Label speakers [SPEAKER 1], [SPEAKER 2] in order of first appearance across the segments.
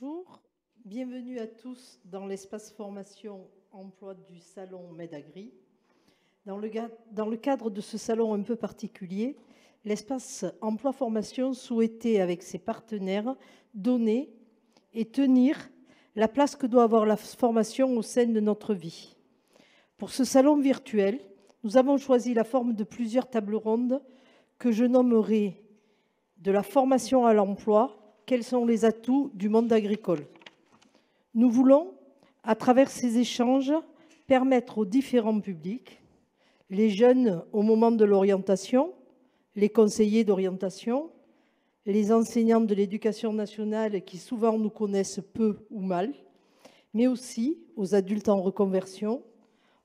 [SPEAKER 1] Bonjour, bienvenue à tous dans l'espace formation emploi du salon Medagri. Dans le cadre de ce salon un peu particulier, l'espace emploi formation souhaitait avec ses partenaires donner et tenir la place que doit avoir la formation au sein de notre vie. Pour ce salon virtuel, nous avons choisi la forme de plusieurs tables rondes que je nommerai de la formation à l'emploi. Quels sont les atouts du monde agricole? Nous voulons, à travers ces échanges, permettre aux différents publics, les jeunes au moment de l'orientation, les conseillers d'orientation, les enseignants de l'éducation nationale qui souvent nous connaissent peu ou mal, mais aussi aux adultes en reconversion,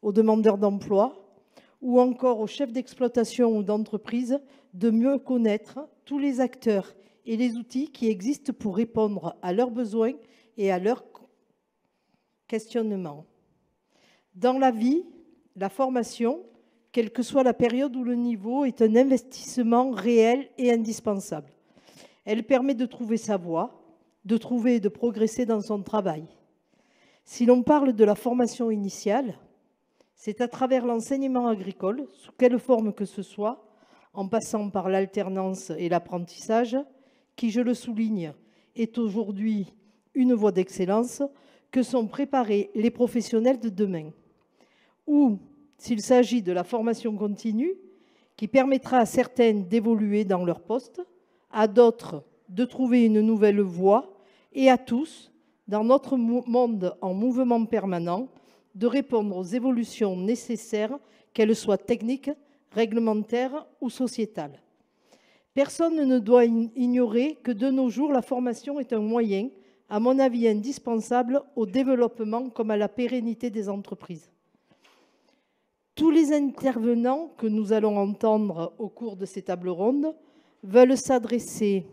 [SPEAKER 1] aux demandeurs d'emploi ou encore aux chefs d'exploitation ou d'entreprise de mieux connaître tous les acteurs et les outils qui existent pour répondre à leurs besoins et à leurs questionnements. Dans la vie, la formation, quelle que soit la période ou le niveau, est un investissement réel et indispensable. Elle permet de trouver sa voie, de trouver et de progresser dans son travail. Si l'on parle de la formation initiale, c'est à travers l'enseignement agricole, sous quelle forme que ce soit, en passant par l'alternance et l'apprentissage, qui, je le souligne, est aujourd'hui une voie d'excellence, que sont préparés les professionnels de demain. Ou, s'il s'agit de la formation continue, qui permettra à certaines d'évoluer dans leur poste, à d'autres de trouver une nouvelle voie, et à tous, dans notre monde en mouvement permanent, de répondre aux évolutions nécessaires, qu'elles soient techniques, réglementaires ou sociétales. Personne ne doit ignorer que de nos jours, la formation est un moyen, à mon avis indispensable, au développement comme à la pérennité des entreprises. Tous les intervenants que nous allons entendre au cours de ces tables rondes veulent s'adresser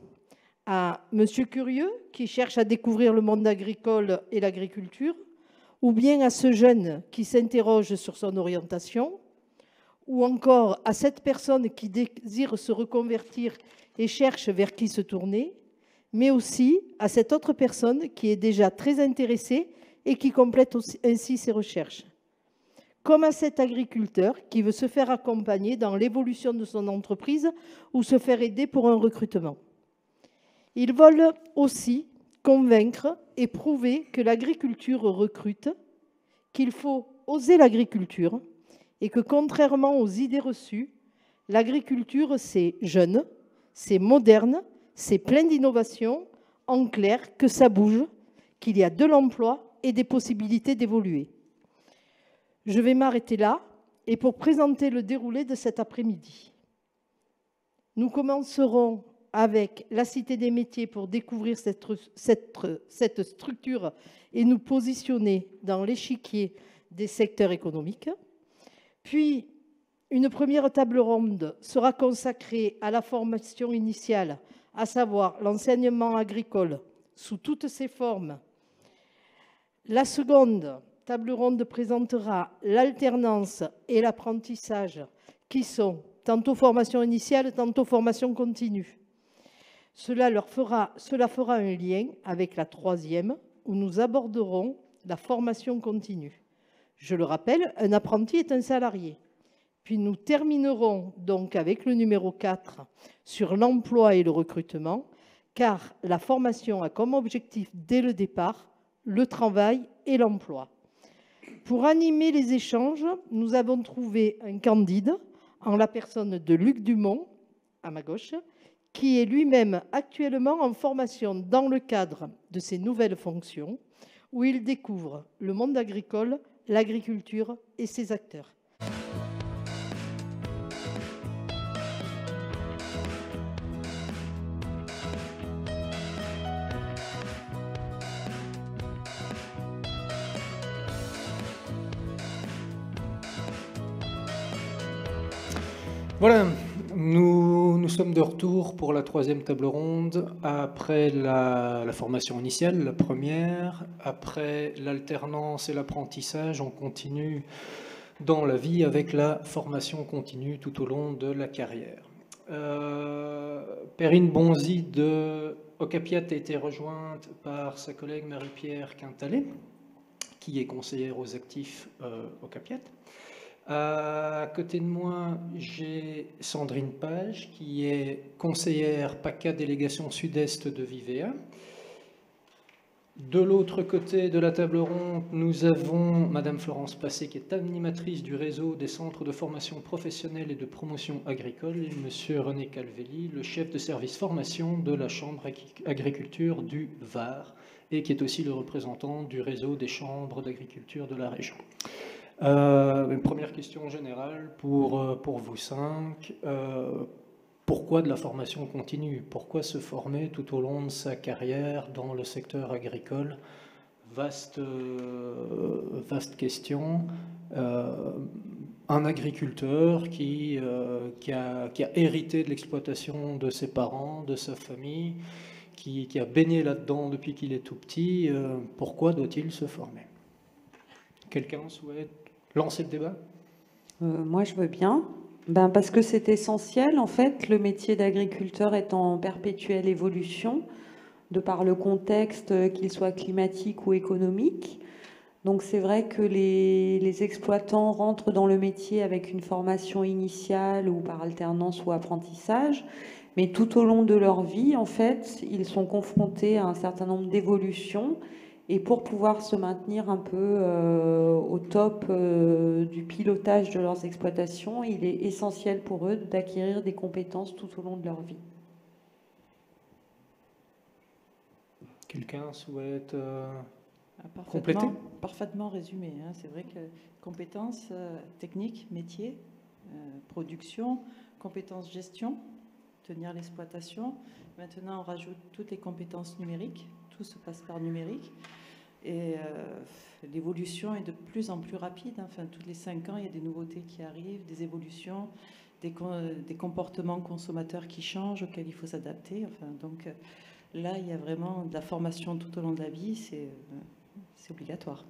[SPEAKER 1] à Monsieur Curieux, qui cherche à découvrir le monde agricole et l'agriculture, ou bien à ce jeune qui s'interroge sur son orientation, ou encore à cette personne qui désire se reconvertir et cherche vers qui se tourner, mais aussi à cette autre personne qui est déjà très intéressée et qui complète ainsi ses recherches. Comme à cet agriculteur qui veut se faire accompagner dans l'évolution de son entreprise ou se faire aider pour un recrutement. Ils veulent aussi convaincre et prouver que l'agriculture recrute, qu'il faut oser l'agriculture, et que contrairement aux idées reçues, l'agriculture c'est jeune, c'est moderne, c'est plein d'innovations, en clair que ça bouge, qu'il y a de l'emploi et des possibilités d'évoluer. Je vais m'arrêter là et pour présenter le déroulé de cet après-midi. Nous commencerons avec la Cité des métiers pour découvrir cette structure et nous positionner dans l'échiquier des secteurs économiques. Puis, une première table ronde sera consacrée à la formation initiale, à savoir l'enseignement agricole sous toutes ses formes. La seconde table ronde présentera l'alternance et l'apprentissage, qui sont tantôt formation initiale, tantôt formation continue. Cela fera un lien avec la troisième, où nous aborderons la formation continue. Je le rappelle, un apprenti est un salarié. Puis nous terminerons donc avec le numéro 4 sur l'emploi et le recrutement, car la formation a comme objectif dès le départ le travail et l'emploi. Pour animer les échanges, nous avons trouvé un candide en la personne de Luc Dumont, à ma gauche, qui est lui-même actuellement en formation dans le cadre de ses nouvelles fonctions, où il découvre le monde agricole, l'agriculture et ses acteurs.
[SPEAKER 2] Voilà, nous sommes de retour pour la troisième table ronde, après la formation initiale, la première, après l'alternance et l'apprentissage, on continue dans la vie avec la formation continue tout au long de la carrière. Perrine Bonzi de Ocapiat a été rejointe par sa collègue Marie-Pierre Quintalet, qui est conseillère aux actifs Ocapiat. À côté de moi, j'ai Sandrine Page, qui est conseillère PACA délégation sud-est de Vivea. De l'autre côté de la table ronde, nous avons Madame Florence Passé, qui est animatrice du réseau des centres de formation professionnelle et de promotion agricole, et Monsieur René Calvelli, le chef de service formation de la Chambre agriculture du Var, et qui est aussi le représentant du réseau des chambres d'agriculture de la région. Une première question générale pour vous cinq. Pourquoi de la formation continue? Pourquoi se former tout au long de sa carrière dans le secteur agricole? Vaste question. Un agriculteur qui a hérité de l'exploitation de ses parents, de sa famille, qui a baigné là-dedans depuis qu'il est tout petit, pourquoi doit-il se former? Quelqu'un souhaite lancer le débat?
[SPEAKER 3] Moi, je veux bien. Parce que c'est essentiel. En fait, le métier d'agriculteur est en perpétuelle évolution, de par le contexte, qu'il soit climatique ou économique. Donc, c'est vrai que les exploitants rentrent dans le métier avec une formation initiale ou par alternance ou apprentissage. Mais tout au long de leur vie, en fait, ils sont confrontés à un certain nombre d'évolutions. Et pour pouvoir se maintenir un peu au top du pilotage de leurs exploitations, il est essentiel pour eux d'acquérir des compétences tout au long de leur vie.
[SPEAKER 2] Quelqu'un souhaite compléter?
[SPEAKER 4] Parfaitement résumé. Hein. C'est vrai que compétences techniques, métiers, production, compétences gestion, tenir l'exploitation. Maintenant, on rajoute toutes les compétences numériques. Tout se passe par numérique. Et l'évolution est de plus en plus rapide. Enfin, tous les 5 ans, il y a des nouveautés qui arrivent, des évolutions, des comportements consommateurs qui changent, auxquels il faut s'adapter. Enfin, donc là, il y a vraiment de la formation tout au long de la vie. C'est obligatoire.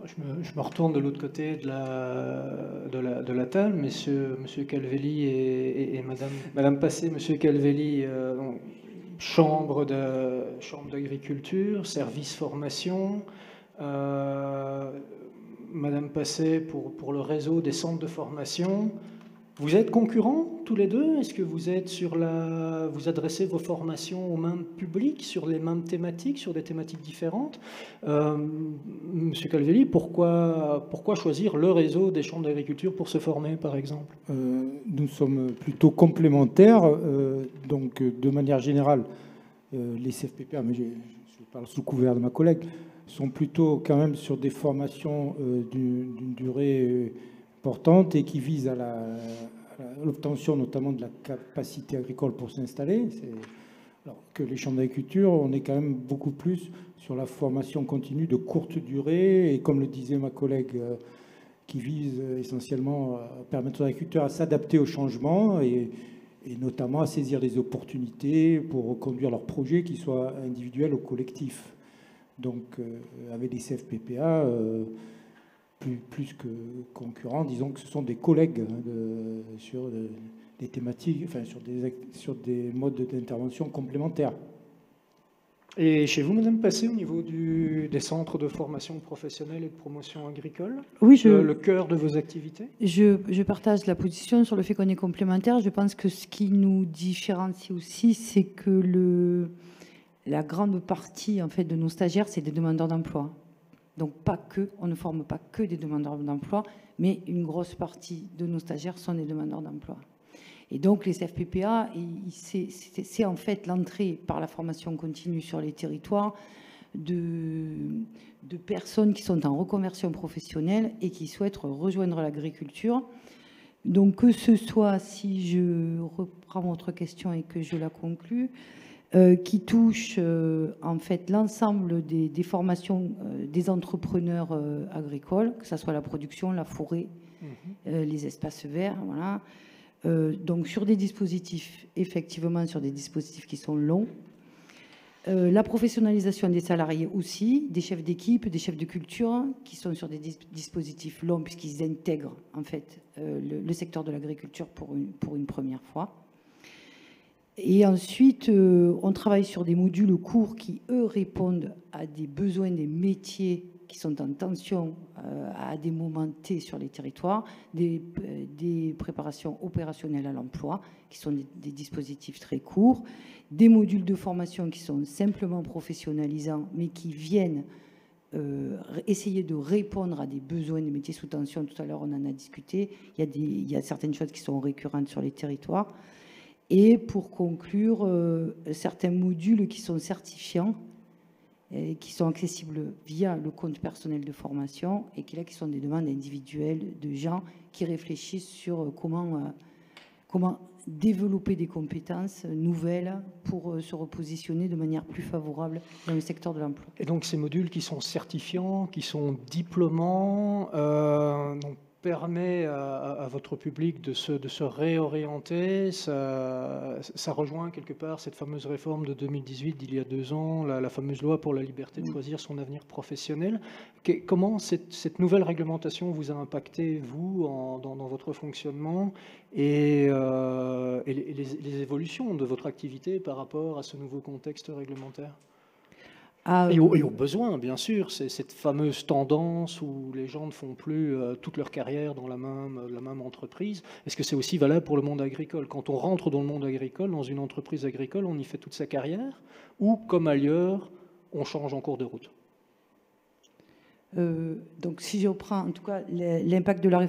[SPEAKER 2] Je me retourne de l'autre côté de la table. Monsieur Calvelli et Madame Passé, Monsieur Calvelli, chambre d'agriculture, service formation. Madame Passé pour le réseau des centres de formation. Vous êtes concurrents tous les deux? Est-ce que vous êtes vous adressez vos formations au même public, sur les mêmes thématiques, sur des thématiques différentes? Monsieur Calvelli, pourquoi choisir le réseau des chambres d'agriculture pour se former, par exemple?
[SPEAKER 5] Nous sommes plutôt complémentaires. Donc, de manière générale, les CFPPA, mais je parle sous couvert de ma collègue, sont plutôt quand même sur des formations d'une durée importante et qui visent à l'obtention notamment de la capacité agricole pour s'installer. Alors que les chambres d'agriculture, on est quand même beaucoup plus sur la formation continue de courte durée et, comme le disait ma collègue, qui vise essentiellement à permettre aux agriculteurs à s'adapter au changement et notamment à saisir les opportunités pour conduire leurs projets, qu'ils soient individuels ou collectifs. Donc, avec les CFPPA, plus que concurrents, disons que ce sont des collègues sur des thématiques, enfin sur des modes d'intervention complémentaires.
[SPEAKER 2] Et chez vous, Madame Passé, au niveau des centres de formation professionnelle et de promotion agricole,
[SPEAKER 6] oui,
[SPEAKER 2] le cœur de vos activités?
[SPEAKER 6] Je partage la position sur le fait qu'on est complémentaires. Je pense que ce qui nous différencie aussi, c'est que la grande partie en fait, de nos stagiaires, c'est des demandeurs d'emploi. Donc on ne forme pas que des demandeurs d'emploi, mais une grosse partie de nos stagiaires sont des demandeurs d'emploi. Et donc les CFPPA, c'est en fait l'entrée par la formation continue sur les territoires de personnes qui sont en reconversion professionnelle et qui souhaitent rejoindre l'agriculture. Donc que ce soit, si je reprends votre question et que je la conclue, qui touche en fait l'ensemble des formations des entrepreneurs agricoles, que ce soit la production, la forêt, les espaces verts, voilà. Donc sur des dispositifs, effectivement sur des dispositifs qui sont longs, la professionnalisation des salariés aussi, des chefs d'équipe, des chefs de culture, qui sont sur des dispositifs longs puisqu'ils intègrent en fait le secteur de l'agriculture pour une première fois. Et ensuite, on travaille sur des modules courts qui, eux, répondent à des besoins des métiers qui sont en tension à des moments T sur les territoires, des préparations opérationnelles à l'emploi, qui sont des dispositifs très courts, des modules de formation qui sont simplement professionnalisants, mais qui viennent essayer de répondre à des besoins des métiers sous tension. Tout à l'heure, on en a discuté. Il y a certaines choses qui sont récurrentes sur les territoires. Et pour conclure, certains modules qui sont certifiants, et qui sont accessibles via le compte personnel de formation et qui sont des demandes individuelles de gens qui réfléchissent sur comment développer des compétences nouvelles pour se repositionner de manière plus favorable dans le secteur de l'emploi.
[SPEAKER 2] Et donc ces modules qui sont certifiants, qui sont diplômants, donc permet à votre public de se réorienter. Ça rejoint quelque part cette fameuse réforme de 2018 d'il y a 2 ans, la fameuse loi pour la liberté de choisir son avenir professionnel. Comment cette nouvelle réglementation vous a impacté, vous, dans votre fonctionnement et les évolutions de votre activité par rapport à ce nouveau contexte réglementaire ? Et aux besoins, bien sûr, c'est cette fameuse tendance où les gens ne font plus toute leur carrière dans la même entreprise. Est-ce que c'est aussi valable pour le monde agricole ? Quand on rentre dans le monde agricole, dans une entreprise agricole, on y fait toute sa carrière, ou comme ailleurs, on change en cours de route ?
[SPEAKER 6] Donc si je reprends en tout cas l'impact de la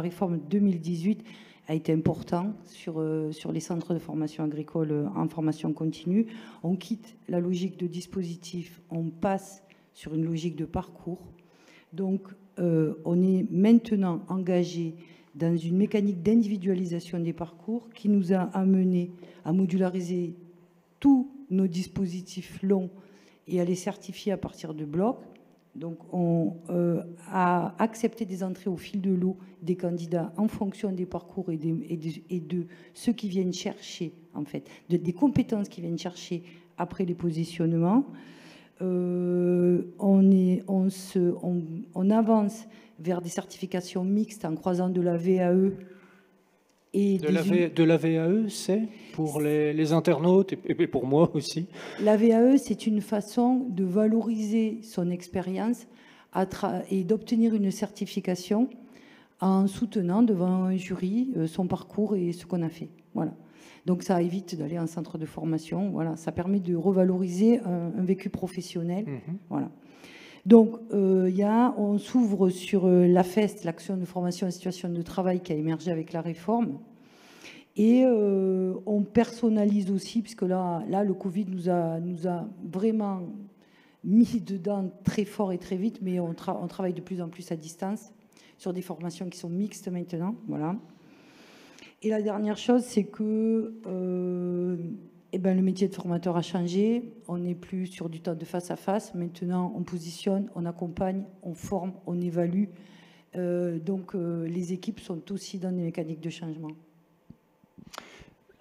[SPEAKER 6] réforme 2018 a été important sur les centres de formation agricole en formation continue. On quitte la logique de dispositif, on passe sur une logique de parcours. Donc, on est maintenant engagé dans une mécanique d'individualisation des parcours qui nous a amené à modulariser tous nos dispositifs longs et à les certifier à partir de blocs. Donc, on a accepté des entrées au fil de l'eau des candidats en fonction des parcours et de ceux qui viennent chercher, en fait, des compétences qui viennent chercher après les positionnements. On avance vers des certifications mixtes en croisant de la VAE.
[SPEAKER 2] De la VAE, c'est pour les internautes et pour moi aussi.
[SPEAKER 6] La VAE, c'est une façon de valoriser son expérience et d'obtenir une certification en soutenant devant un jury son parcours et ce qu'on a fait. Voilà. Donc ça évite d'aller en centre de formation. Voilà. Ça permet de revaloriser un vécu professionnel. Voilà. Donc, on s'ouvre sur l'AFEST, l'action de formation en situation de travail qui a émergé avec la réforme. Et on personnalise aussi, puisque là le Covid nous a vraiment mis dedans très fort et très vite, mais on travaille de plus en plus à distance sur des formations qui sont mixtes maintenant. Voilà. Et la dernière chose, c'est que le métier de formateur a changé. On n'est plus sur du temps de face à face. Maintenant, on positionne, on accompagne, on forme, on évalue. Donc, les équipes sont aussi dans des mécaniques de changement.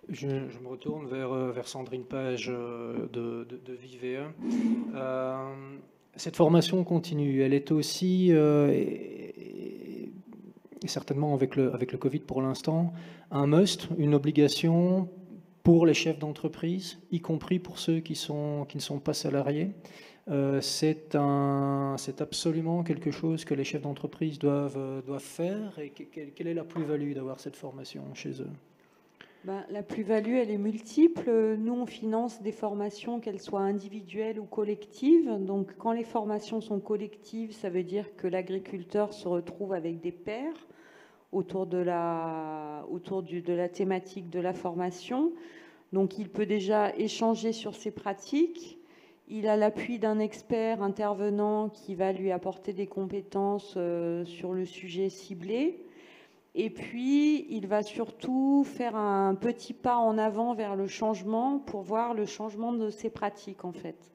[SPEAKER 2] Je me retourne vers Sandrine Page de Vivéa. Cette formation continue, elle est aussi, et certainement avec le Covid pour l'instant, un must, une obligation pour les chefs d'entreprise, y compris pour ceux qui ne sont pas salariés. C'est absolument quelque chose que les chefs d'entreprise doivent faire. Et quelle est la plus-value d'avoir cette formation chez eux ?
[SPEAKER 3] La plus-value, elle est multiple. Nous, on finance des formations, qu'elles soient individuelles ou collectives. Donc, quand les formations sont collectives, ça veut dire que l'agriculteur se retrouve avec des pairs autour de la thématique de la formation. Donc, il peut déjà échanger sur ses pratiques. Il a l'appui d'un expert intervenant qui va lui apporter des compétences sur le sujet ciblé. Et puis, il va surtout faire un petit pas en avant vers le changement pour voir le changement de ses pratiques, en fait.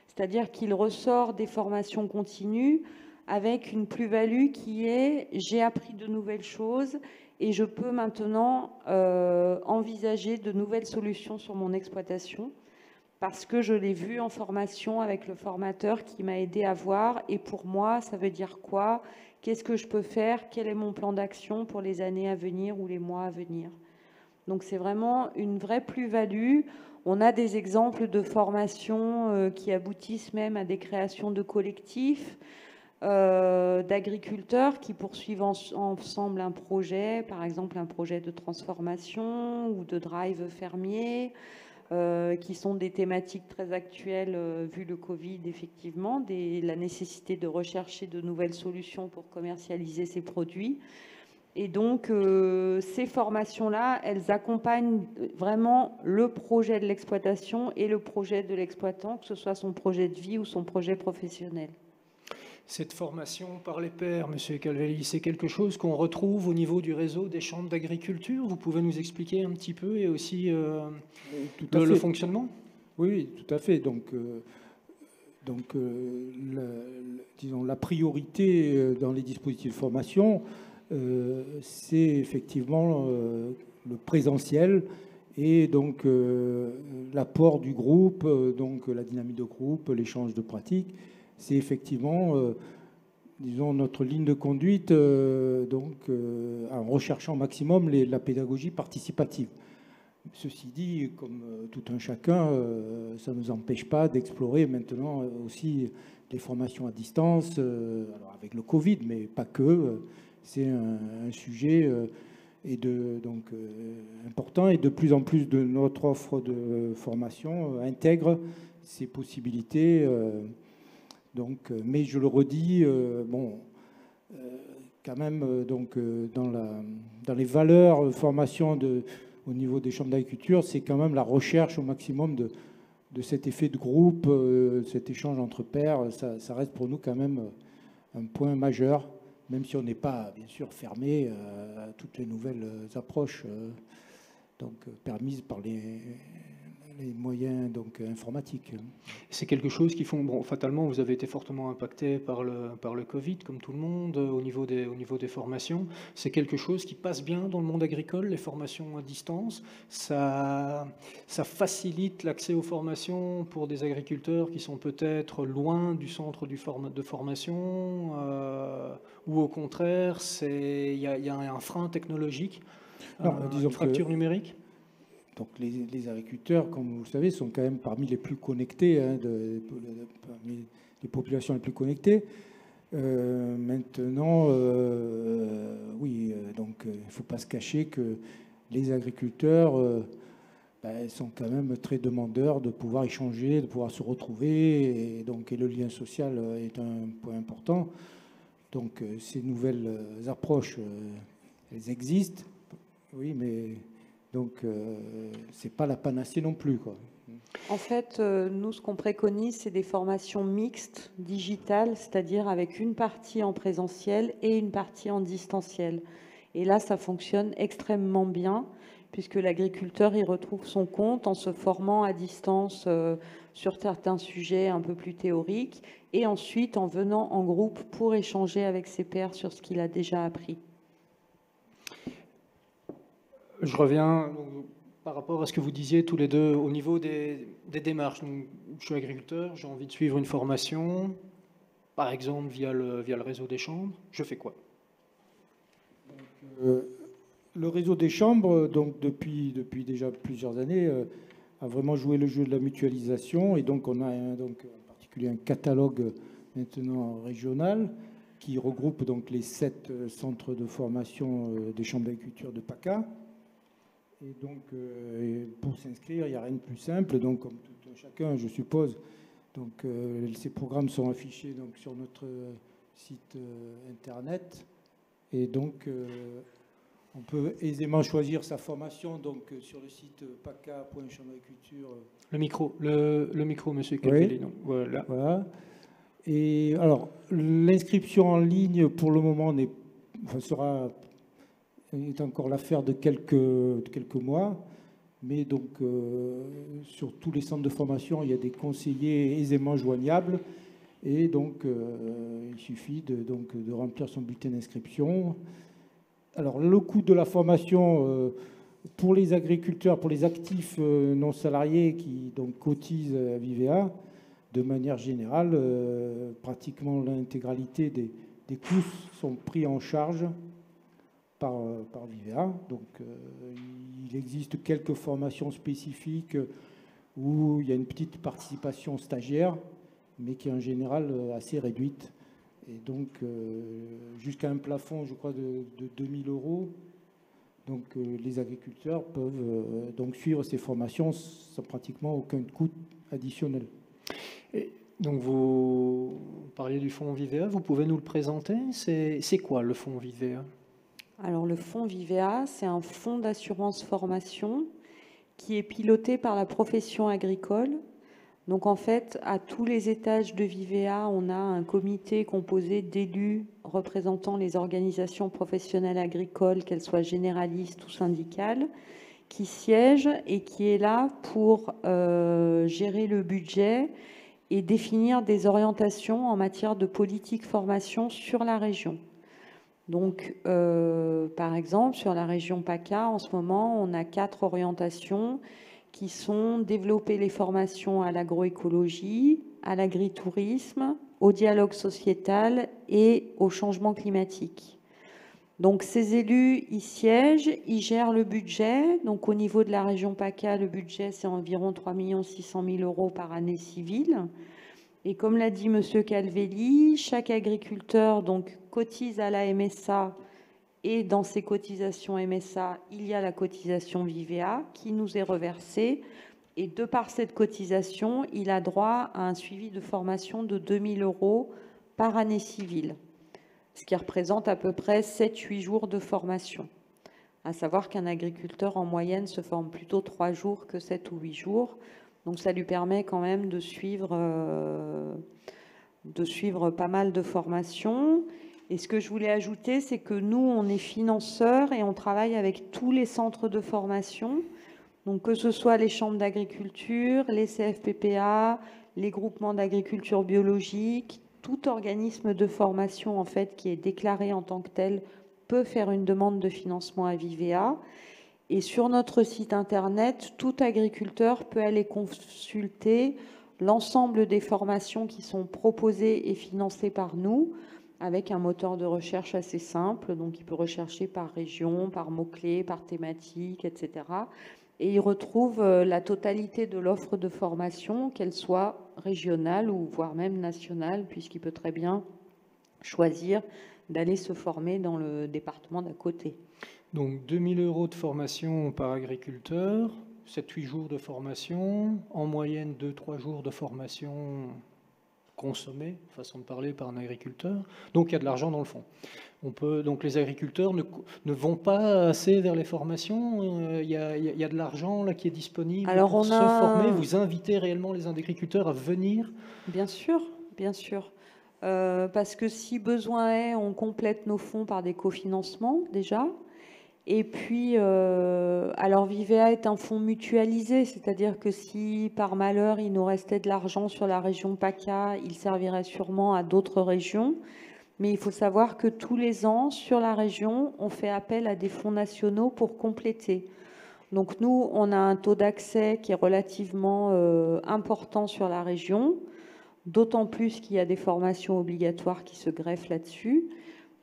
[SPEAKER 3] C'est-à-dire qu'il ressort des formations continues avec une plus-value qui est « j'ai appris de nouvelles choses et je peux maintenant envisager de nouvelles solutions sur mon exploitation parce que je l'ai vu en formation avec le formateur qui m'a aidé à voir. Et pour moi, ça veut dire quoi ? Qu'est-ce que je peux faire ? Quel est mon plan d'action pour les années à venir ou les mois à venir ? Donc c'est vraiment une vraie plus-value. On a des exemples de formations qui aboutissent même à des créations de collectifs, d'agriculteurs qui poursuivent ensemble un projet, par exemple un projet de transformation ou de drive fermier, qui sont des thématiques très actuelles vu le Covid, effectivement, la nécessité de rechercher de nouvelles solutions pour commercialiser ces produits. Et donc, ces formations-là, elles accompagnent vraiment le projet de l'exploitation et le projet de l'exploitant, que ce soit son projet de vie ou son projet professionnel.
[SPEAKER 2] Cette formation par les pairs, M. Calvelli, c'est quelque chose qu'on retrouve au niveau du réseau des chambres d'agriculture. Vous pouvez nous expliquer un petit peu et aussi le fonctionnement?
[SPEAKER 5] Oui, tout à fait. Donc, disons, la priorité dans les dispositifs de formation, c'est effectivement le présentiel et donc l'apport du groupe, donc la dynamique de groupe, l'échange de pratiques. C'est effectivement, disons, notre ligne de conduite, en recherchant au maximum la pédagogie participative. Ceci dit, comme tout un chacun, ça ne nous empêche pas d'explorer maintenant aussi les formations à distance, alors avec le Covid, mais pas que. C'est un sujet important et de plus en plus de notre offre de formation intègre ces possibilités. Mais je le redis, quand même, dans les valeurs de formation au niveau des chambres d'agriculture, c'est quand même la recherche au maximum de cet effet de groupe, cet échange entre pairs. Ça reste pour nous quand même un point majeur, même si on n'est pas, bien sûr, fermé à toutes les nouvelles approches permises par les moyens informatiques.
[SPEAKER 2] C'est quelque chose qui font... Bon, fatalement, vous avez été fortement impacté par le Covid, comme tout le monde, au niveau des formations. C'est quelque chose qui passe bien dans le monde agricole, les formations à distance. Ça facilite l'accès aux formations pour des agriculteurs qui sont peut-être loin du centre de formation, ou au contraire, il y a un frein technologique, une fracture numérique.
[SPEAKER 5] Donc les agriculteurs, comme vous le savez, sont quand même parmi les plus connectés, parmi les populations les plus connectées. Maintenant, oui, donc il ne faut pas se cacher que les agriculteurs sont quand même très demandeurs de pouvoir échanger, de pouvoir se retrouver, et le lien social est un point important. Donc ces nouvelles approches, elles existent, oui, mais... Donc, ce n'est pas la panacée non plus, quoi.
[SPEAKER 3] En fait, nous, ce qu'on préconise, c'est des formations mixtes, digitales, c'est-à-dire avec une partie en présentiel et une partie en distanciel. Et là, ça fonctionne extrêmement bien, puisque l'agriculteur y retrouve son compte en se formant à distance sur certains sujets un peu plus théoriques, et ensuite en venant en groupe pour échanger avec ses pairs sur ce qu'il a déjà appris.
[SPEAKER 2] Je reviens par rapport à ce que vous disiez tous les deux au niveau des démarches. Donc, je suis agriculteur, j'ai envie de suivre une formation, par exemple via le réseau des chambres. Je fais quoi?
[SPEAKER 5] Le réseau des chambres, donc depuis déjà plusieurs années, a vraiment joué le jeu de la mutualisation. Et donc on a en particulier un catalogue maintenant régional qui regroupe donc les 7 centres de formation des chambres d'agriculture de PACA. Et donc, pour s'inscrire, il n'y a rien de plus simple. Donc, comme tout chacun, je suppose, donc, ces programmes sont affichés donc, sur notre site Internet. Et donc, on peut aisément choisir sa formation donc, sur le site paca.chambreagriculture.
[SPEAKER 2] Le micro, monsieur Calvelli.
[SPEAKER 5] Oui. Voilà. Et alors, l'inscription en ligne, pour le moment, est encore l'affaire de quelques mois, mais donc sur tous les centres de formation, il y a des conseillers aisément joignables, et donc il suffit de remplir son bulletin d'inscription. Alors le coût de la formation pour les agriculteurs, pour les actifs non salariés qui donc cotisent à Vivea, de manière générale, pratiquement l'intégralité des coûts sont pris en charge par Vivea. Donc, il existe quelques formations spécifiques où il y a une petite participation stagiaire, mais qui est en général assez réduite. Et donc, jusqu'à un plafond, je crois, de 2 000 €. Donc, les agriculteurs peuvent donc suivre ces formations sans pratiquement aucun coût additionnel.
[SPEAKER 2] Et donc, vous parliez du fonds Vivea, vous pouvez nous le présenter? C'est quoi le fonds Vivea?
[SPEAKER 3] Alors, le fonds Vivea, c'est un fonds d'assurance formation qui est piloté par la profession agricole. Donc, en fait, à tous les étages de Vivea, on a un comité composé d'élus représentant les organisations professionnelles agricoles, qu'elles soient généralistes ou syndicales, qui siège et qui est là pour gérer le budget et définir des orientations en matière de politique formation sur la région. Donc, par exemple, sur la région PACA, en ce moment, on a 4 orientations qui sont développer les formations à l'agroécologie, à l'agritourisme, au dialogue sociétal et au changement climatique. Donc, ces élus, ils siègent, ils gèrent le budget. Donc, au niveau de la région PACA, le budget, c'est environ 3 600 000 € par année civile. Et comme l'a dit M. Calvelli, chaque agriculteur donc, cotise à la MSA, et dans ces cotisations MSA, il y a la cotisation Vivea qui nous est reversée. Et de par cette cotisation, il a droit à un suivi de formation de 2 000 € par année civile, ce qui représente à peu près 7-8 jours de formation. À savoir qu'un agriculteur, en moyenne, se forme plutôt 3 jours que 7 ou 8 jours. Donc, ça lui permet quand même de suivre pas mal de formations. Et ce que je voulais ajouter, c'est que nous, on est financeurs et on travaille avec tous les centres de formation. Donc, que ce soit les chambres d'agriculture, les CFPPA, les groupements d'agriculture biologique, tout organisme de formation, en fait, qui est déclaré en tant que tel, peut faire une demande de financement à Vivea. Et sur notre site internet, tout agriculteur peut aller consulter l'ensemble des formations qui sont proposées et financées par nous, avec un moteur de recherche assez simple. Donc, il peut rechercher par région, par mots-clés, par thématique, etc. Et il retrouve la totalité de l'offre de formation, qu'elle soit régionale ou voire même nationale, puisqu'il peut très bien choisir d'aller se former dans le département d'à côté.
[SPEAKER 2] Donc 2 000 € de formation par agriculteur, 7-8 jours de formation, en moyenne 2-3 jours de formation consommée, façon de parler, par un agriculteur. Donc il y a de l'argent dans le fond. Donc les agriculteurs ne vont pas assez vers les formations. Il y a de l'argent là qui est disponible pour se former. Vous invitez réellement les agriculteurs à venir?
[SPEAKER 3] Bien sûr, bien sûr. Parce que si besoin est, on complète nos fonds par des cofinancements déjà. Et puis, alors Vivea est un fonds mutualisé, c'est-à-dire que si par malheur il nous restait de l'argent sur la région PACA, il servirait sûrement à d'autres régions. Mais il faut savoir que tous les ans, sur la région, on fait appel à des fonds nationaux pour compléter. Donc nous, on a un taux d'accès qui est relativement important sur la région, d'autant plus qu'il y a des formations obligatoires qui se greffent là-dessus.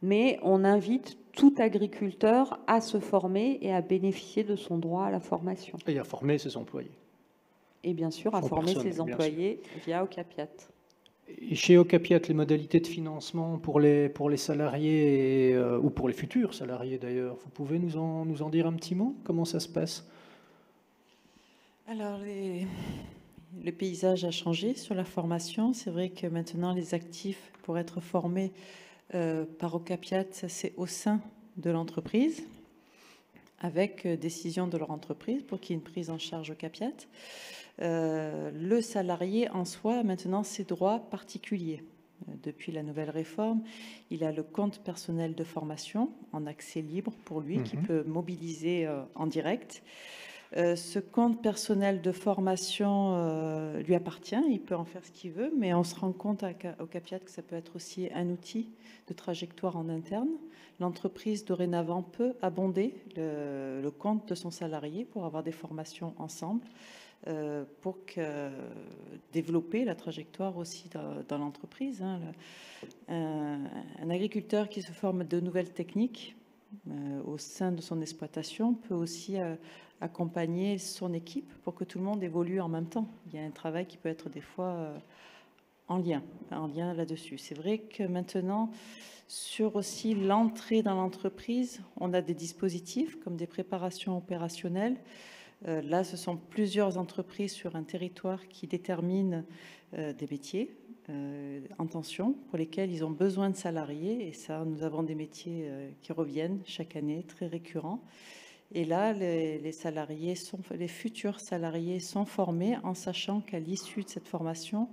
[SPEAKER 3] Mais on invite tout agriculteur à se former et à bénéficier de son droit à la formation.
[SPEAKER 2] Et à former ses employés.
[SPEAKER 3] Et bien sûr, à former ses employés via Ocapiat.
[SPEAKER 2] Et chez Ocapiat, les modalités de financement pour les salariés ou pour les futurs salariés d'ailleurs, vous pouvez nous en dire un petit mot? Comment ça se passe?
[SPEAKER 4] Alors, le paysage a changé sur la formation. C'est vrai que maintenant, les actifs, pour être formés par Ocapiat, c'est au sein de l'entreprise, avec décision de leur entreprise pour qu'il y ait une prise en charge Ocapiat. Le salarié en soi a maintenant ses droits particuliers. Depuis la nouvelle réforme, il a le compte personnel de formation en accès libre pour lui, qui peut mobiliser en direct. Ce compte personnel de formation lui appartient, il peut en faire ce qu'il veut, mais on se rend compte à Ocapiat que ça peut être aussi un outil de trajectoire en interne. L'entreprise dorénavant peut abonder le compte de son salarié pour avoir des formations ensemble, pour développer la trajectoire aussi dans l'entreprise. Un agriculteur qui se forme de nouvelles techniques au sein de son exploitation peut aussi accompagner son équipe pour que tout le monde évolue en même temps. Il y a un travail qui peut être des fois en lien là-dessus. C'est vrai que maintenant, sur aussi l'entrée dans l'entreprise, on a des dispositifs comme des préparations opérationnelles. Là, ce sont plusieurs entreprises sur un territoire qui déterminent des métiers en tension pour lesquels ils ont besoin de salariés. Et ça, nous avons des métiers qui reviennent chaque année, très récurrents. Et là, les futurs salariés sont formés en sachant qu'à l'issue de cette formation,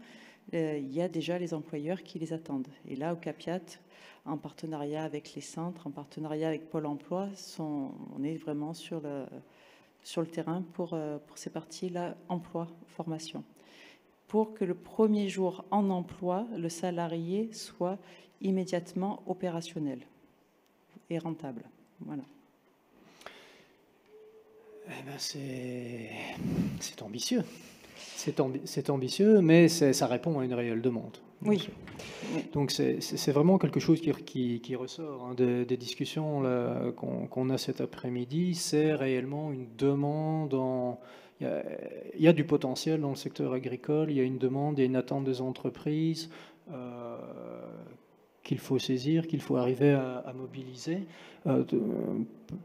[SPEAKER 4] il y a déjà les employeurs qui les attendent. Et là, au CAPIAT, en partenariat avec les centres, en partenariat avec Pôle emploi, on est vraiment sur le terrain pour ces parties-là, emploi, formation, pour que le premier jour en emploi, le salarié soit immédiatement opérationnel et rentable. Voilà.
[SPEAKER 2] Eh ben c'est ambitieux. C'est ambitieux, mais ça répond à une réelle demande.
[SPEAKER 4] Oui.
[SPEAKER 2] Donc c'est vraiment quelque chose qui ressort des discussions qu'on a cet après-midi. C'est réellement une demande. Il y a du potentiel dans le secteur agricole, il y a une demande, il y a une attente des entreprises qu'il faut saisir, qu'il faut arriver à mobiliser.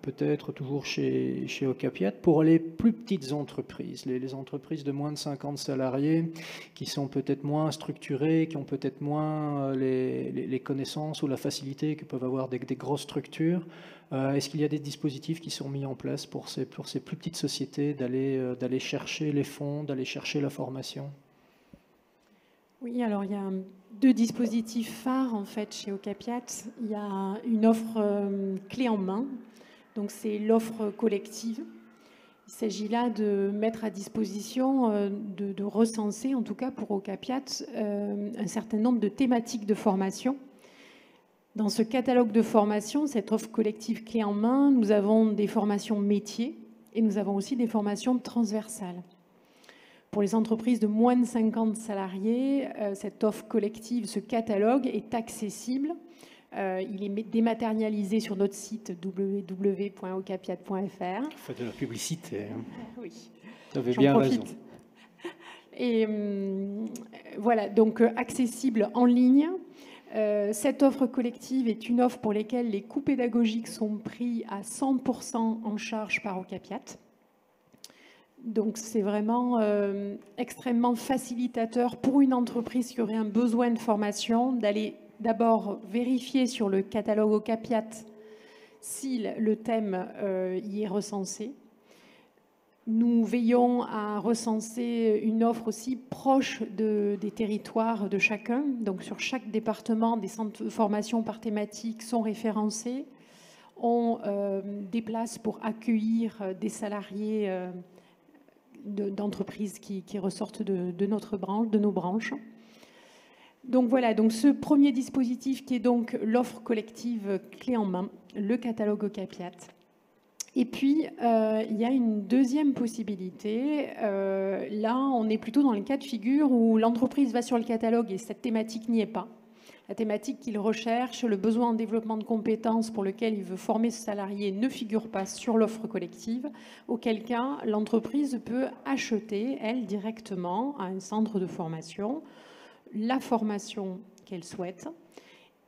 [SPEAKER 2] Peut-être toujours chez Ocapiat, pour les plus petites entreprises, les entreprises de moins de 50 salariés, qui sont peut-être moins structurées, qui ont peut-être moins les connaissances ou la facilité que peuvent avoir des grosses structures. Est-ce qu'il y a des dispositifs qui sont mis en place pour ces plus petites sociétés d'aller chercher les fonds, d'aller chercher la formation?
[SPEAKER 7] Oui, alors il y a 2 dispositifs phares en fait chez Ocapiat. Il y a une offre clé en main, donc c'est l'offre collective. Il s'agit là de mettre à disposition, de recenser en tout cas pour Ocapiat un certain nombre de thématiques de formation. Dans ce catalogue de formation, cette offre collective clé en main, nous avons des formations métiers et nous avons aussi des formations transversales. Pour les entreprises de moins de 50 salariés, cette offre collective, ce catalogue est accessible. Il est dématérialisé sur notre site www.ocapiat.fr.
[SPEAKER 2] Faites de la publicité.
[SPEAKER 7] Oui.
[SPEAKER 2] Vous avez bien raison.
[SPEAKER 7] Et voilà, donc accessible en ligne. Cette offre collective est une offre pour laquelle les coûts pédagogiques sont pris à 100% en charge par Ocapiat. Donc c'est vraiment extrêmement facilitateur pour une entreprise qui aurait un besoin de formation d'aller d'abord vérifier sur le catalogue Ocapiat si le thème y est recensé. Nous veillons à recenser une offre aussi proche des territoires de chacun. Donc sur chaque département, des centres de formation par thématique sont référencés. On déplace pour accueillir des salariés d'entreprises qui ressortent de notre branche, de nos branches. Donc voilà, donc ce premier dispositif qui est donc l'offre collective clé en main, le catalogue Ocapiat. Et puis, il y a une deuxième possibilité. Là, on est plutôt dans le cas de figure où l'entreprise va sur le catalogue et cette thématique n'y est pas. La thématique qu'il recherche, le besoin en développement de compétences pour lequel il veut former ce salarié ne figure pas sur l'offre collective, auquel cas l'entreprise peut acheter, elle, directement à un centre de formation, la formation qu'elle souhaite.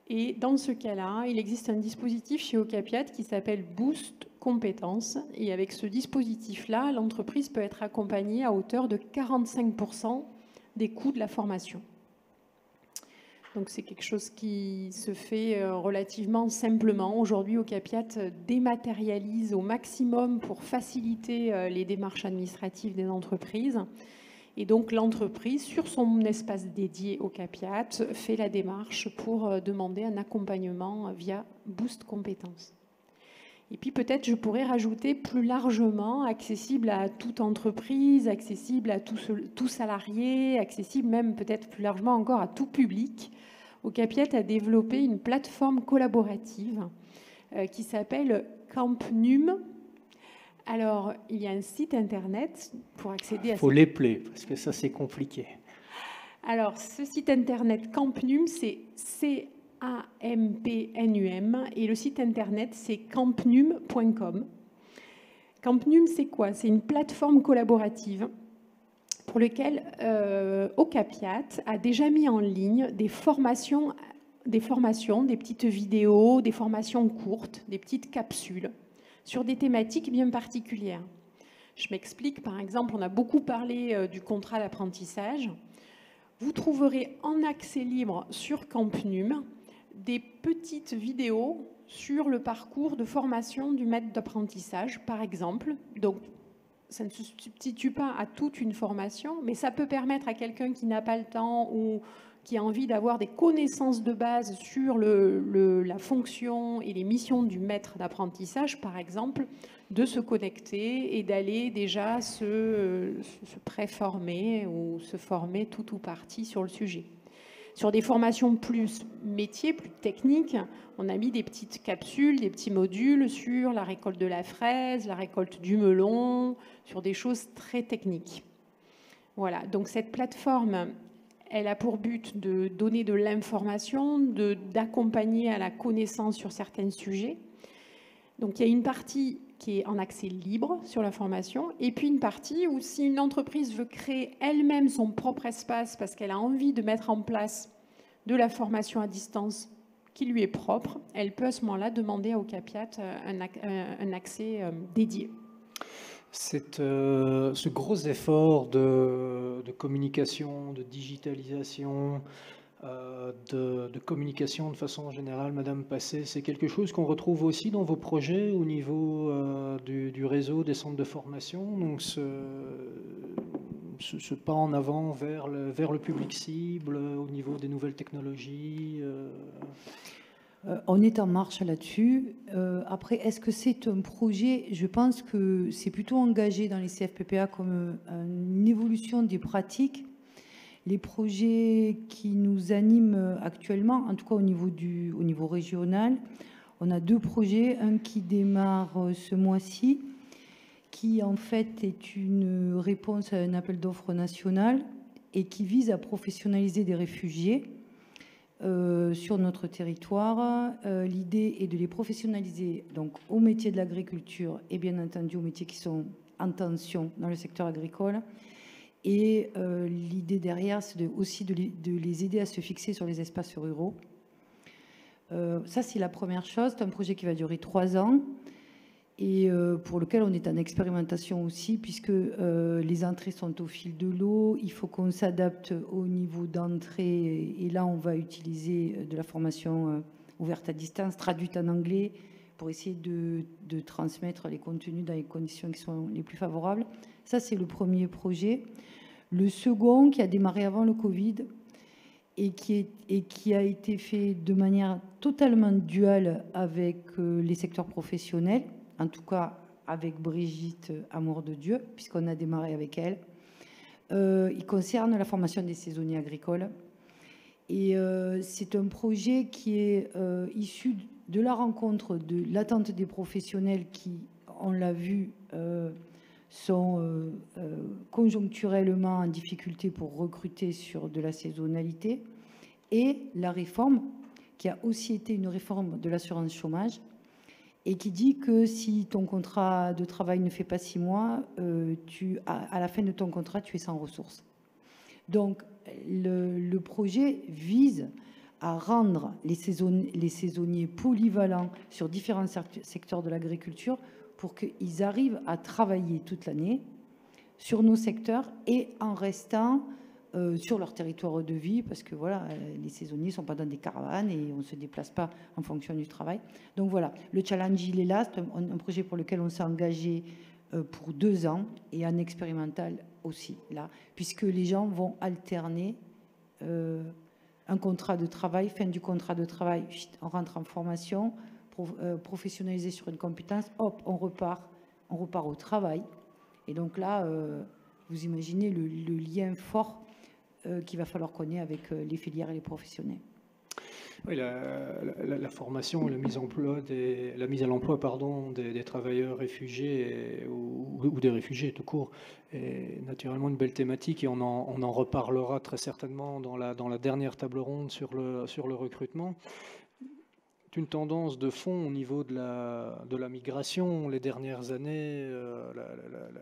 [SPEAKER 7] Et dans ce cas-là, il existe un dispositif chez Ocapiat qui s'appelle Boost Compétences. Et avec ce dispositif-là, l'entreprise peut être accompagnée à hauteur de 45% des coûts de la formation. Donc c'est quelque chose qui se fait relativement simplement. Aujourd'hui, Ocapiat dématérialise au maximum pour faciliter les démarches administratives des entreprises. Et donc l'entreprise, sur son espace dédié Ocapiat, fait la démarche pour demander un accompagnement via Boost Compétences. Et puis peut-être je pourrais rajouter plus largement, accessible à toute entreprise, accessible à tout salarié, accessible même peut-être plus largement encore à tout public. Ocapiat a développé une plateforme collaborative qui s'appelle Campnum. Alors, il y a un site internet pour accéder à...
[SPEAKER 2] Il faut l'épeler, parce que ça, c'est compliqué.
[SPEAKER 7] Alors, ce site internet Campnum, c'est Campnum, et le site internet c'est campnum.com. Campnum, c'est quoi? C'est une plateforme collaborative pour laquelle Ocapiat a déjà mis en ligne des formations, des petites vidéos, des formations courtes, des petites capsules sur des thématiques bien particulières. Je m'explique, par exemple, on a beaucoup parlé du contrat d'apprentissage. Vous trouverez en accès libre sur Campnum des petites vidéos sur le parcours de formation du maître d'apprentissage, par exemple. Donc, ça ne se substitue pas à toute une formation, mais ça peut permettre à quelqu'un qui n'a pas le temps ou qui a envie d'avoir des connaissances de base sur la fonction et les missions du maître d'apprentissage, par exemple, de se connecter et d'aller déjà se préformer ou se former tout ou partie sur le sujet. Sur des formations plus métiers, plus techniques, on a mis des petites capsules, des petits modules sur la récolte de la fraise, la récolte du melon, sur des choses très techniques. Voilà, donc cette plateforme, elle a pour but de donner de l'information, d'accompagner à la connaissance sur certains sujets. Donc il y a une partie qui est en accès libre sur la formation, et puis une partie où si une entreprise veut créer elle-même son propre espace parce qu'elle a envie de mettre en place de la formation à distance qui lui est propre, elle peut à ce moment-là demander à Ocapiat un accès dédié.
[SPEAKER 2] Ce gros effort de communication, de digitalisation, de communication de façon générale, Madame Passé, c'est quelque chose qu'on retrouve aussi dans vos projets au niveau du réseau des centres de formation, donc ce pas en avant vers le public cible au niveau des nouvelles technologies.
[SPEAKER 6] On est en marche là-dessus. Après, est-ce que c'est un projet? Je pense que c'est plutôt engagé dans les CFPPA comme une évolution des pratiques. Les projets qui nous animent actuellement, en tout cas au niveau régional, on a 2 projets. Un qui démarre ce mois-ci, qui en fait est une réponse à un appel d'offres national et qui vise à professionnaliser des réfugiés sur notre territoire. L'idée est de les professionnaliser donc au métier de l'agriculture et bien entendu aux métiers qui sont en tension dans le secteur agricole. Et l'idée derrière, c'est aussi de les aider à se fixer sur les espaces ruraux. Ça, c'est la première chose. C'est un projet qui va durer 3 ans et pour lequel on est en expérimentation aussi, puisque les entrées sont au fil de l'eau. Il faut qu'on s'adapte au niveau d'entrée. Et là, on va utiliser de la formation ouverte à distance, traduite en anglais, pour essayer de transmettre les contenus dans les conditions qui sont les plus favorables. Ça, c'est le premier projet. Le second, qui a démarré avant le Covid et qui a été fait de manière totalement duale avec les secteurs professionnels, en tout cas avec Brigitte Amour de Dieu, puisqu'on a démarré avec elle. Il concerne la formation des saisonniers agricoles. Et c'est un projet qui est issu de la rencontre, de l'attente des professionnels qui, on l'a vu, sont conjoncturellement en difficulté pour recruter sur de la saisonnalité, et la réforme, qui a aussi été une réforme de l'assurance chômage, et qui dit que si ton contrat de travail ne fait pas 6 mois, à la fin de ton contrat, tu es sans ressources. Donc, le projet vise à rendre les saisonniers polyvalents sur différents secteurs de l'agriculture pour qu'ils arrivent à travailler toute l'année sur nos secteurs et en restant sur leur territoire de vie, parce que voilà, les saisonniers ne sont pas dans des caravanes et on ne se déplace pas en fonction du travail. Donc voilà, le challenge, il est là. C'est un projet pour lequel on s'est engagé pour 2 ans et en expérimental aussi, là, puisque les gens vont alterner un contrat de travail, fin du contrat de travail, on rentre en formation, professionnalisé sur une compétence, hop, on repart au travail. Et donc là, vous imaginez le lien fort qu'il va falloir qu'on ait avec les filières et les professionnels.
[SPEAKER 2] Oui, la formation, la mise à l'emploi des travailleurs réfugiés ou des réfugiés tout court est naturellement une belle thématique et on en reparlera très certainement dans la dernière table ronde sur le recrutement. Une tendance de fond au niveau de la migration les dernières années,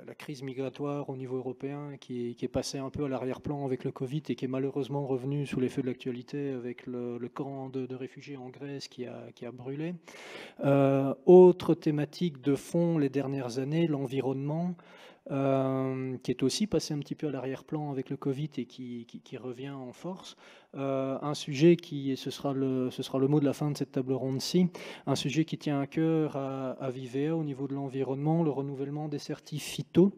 [SPEAKER 2] la crise migratoire au niveau européen qui est passée un peu à l'arrière-plan avec le Covid et qui est malheureusement revenue sous les feux de l'actualité avec le camp de réfugiés en Grèce qui a brûlé. Autre thématique de fond les dernières années, l'environnement. Qui est aussi passé un petit peu à l'arrière-plan avec le Covid et qui revient en force. Un sujet ce sera le mot de la fin de cette table ronde-ci, un sujet qui tient à cœur à Vivea au niveau de l'environnement, le renouvellement des certifs phyto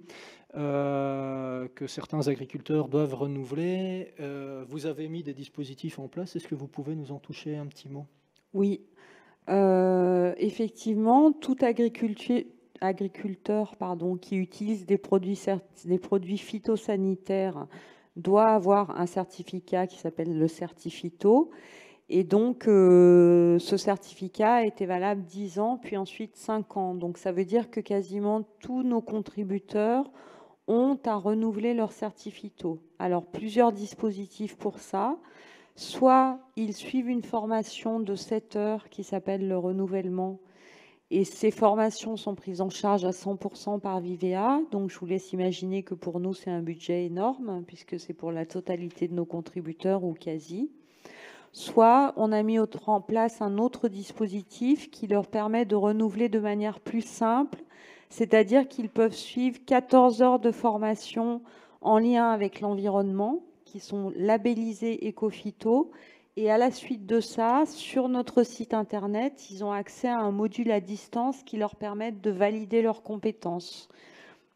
[SPEAKER 2] que certains agriculteurs doivent renouveler. Vous avez mis des dispositifs en place, est-ce que vous pouvez nous en toucher un petit mot?
[SPEAKER 3] Oui, effectivement, tout agriculteur qui utilise des produits phytosanitaires doit avoir un certificat qui s'appelle le Certifito. Et donc, ce certificat était valable 10 ans, puis ensuite 5 ans. Donc, ça veut dire que quasiment tous nos contributeurs ont à renouveler leur Certifito. Alors, plusieurs dispositifs pour ça. Soit ils suivent une formation de 7 heures qui s'appelle le renouvellement. Et ces formations sont prises en charge à 100% par Vivea. Donc, je vous laisse imaginer que pour nous, c'est un budget énorme, puisque c'est pour la totalité de nos contributeurs ou quasi. Soit on a mis en place un autre dispositif qui leur permet de renouveler de manière plus simple, c'est-à-dire qu'ils peuvent suivre 14 heures de formation en lien avec l'environnement, qui sont labellisés Ecophyto. Et à la suite de ça, sur notre site internet, ils ont accès à un module à distance qui leur permet de valider leurs compétences.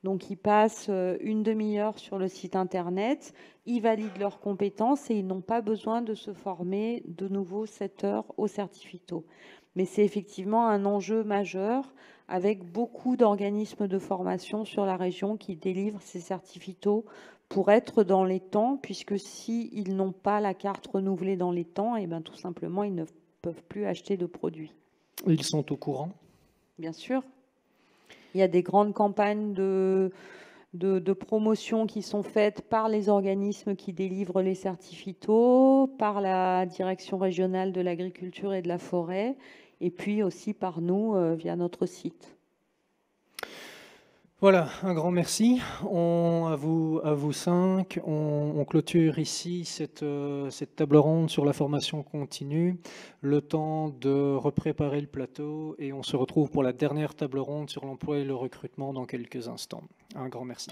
[SPEAKER 3] Donc, ils passent une demi-heure sur le site internet, ils valident leurs compétences et ils n'ont pas besoin de se former de nouveau 7 heures au Certifito. Mais c'est effectivement un enjeu majeur avec beaucoup d'organismes de formation sur la région qui délivrent ces Certifitos pour être dans les temps, puisque s'ils n'ont pas la carte renouvelée dans les temps, et bien tout simplement, ils ne peuvent plus acheter de produits.
[SPEAKER 2] Ils sont au courant?
[SPEAKER 3] Bien sûr. Il y a des grandes campagnes de promotion qui sont faites par les organismes qui délivrent les Certifitos, par la Direction régionale de l'agriculture et de la forêt, et puis aussi par nous via notre site.
[SPEAKER 2] Voilà, un grand merci. À vous cinq. On clôture ici cette table ronde sur la formation continue. Le temps de repréparer le plateau et on se retrouve pour la dernière table ronde sur l'emploi et le recrutement dans quelques instants. Un grand merci.